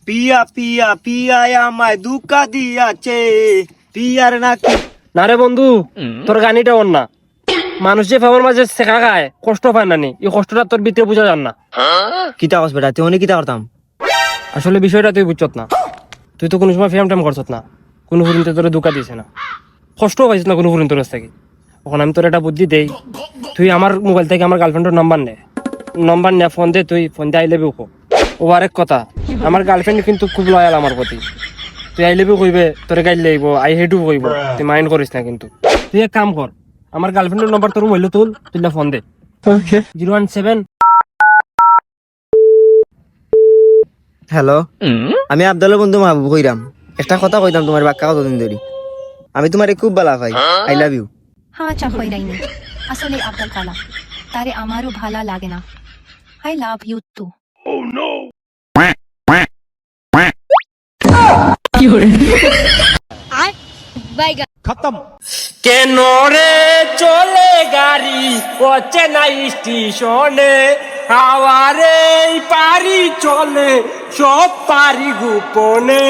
পিয়া পিয়া পিয়া আমায় দুকা দিয়াছে পিয়ার নাকি। না রে বন্ধু, তোর গানিটা অন না। মানুষ যে ফেমার মাঝে শেখা খায় কষ্ট পায় না নি, এই কষ্টটা তোর ভিতরে বোঝা যান না। কিতা কস বেটা, তুই অনেক কিতা করতাম। আসলে বিষয়টা তুই বুঝছত না। তুই তো কোনো সময় ফেম টেম করছত না, কোনো পর্যন্ত তোর ধোকা দিছে না, কষ্টও পাইছিস না কোনো পর্যন্ত তোর কাছ থেকে। এখন আমি তোর একটা বুদ্ধি দেই, তুই আমার মোবাইল থেকে আমার গার্লফ্রেন্ডের নাম্বার নে ফোন দে, তুই ফোন দিয়ে আই লেবি ও আরেক কথা, আমার গার্লফ্রেন্ড কিন্তু খুব লয়াল আমার প্রতি। তুই আই লেবি কইবে, তোরে গাইল লাগব, আই হেটু কইব, তুই মাইন্ড করিস না কিন্তু। তুই এক কাম কর, আমার গার্লফ্রেন্ডের নাম্বার তোর মোবাইলে তুই ফোন দে। 017। হ্যালো, আমি আব্দুল্লাহ বন্ধু মাহবুব কইরাম। একটা কথা কইতাম তোমার বাক্কা কতদিন ধরে। আমি তোমারে খুব ভালো পাই, আই লাভ ইউ। হ্যাঁ চাকই রাইনি আসলে আব্দুল কালাম তারে আমারও ভালো লাগে না। I love you too. কেন রে চলে গাড়ি অচেনা স্টেশনে, হাওয়ারে পারি চলে সব পারি গোপনে।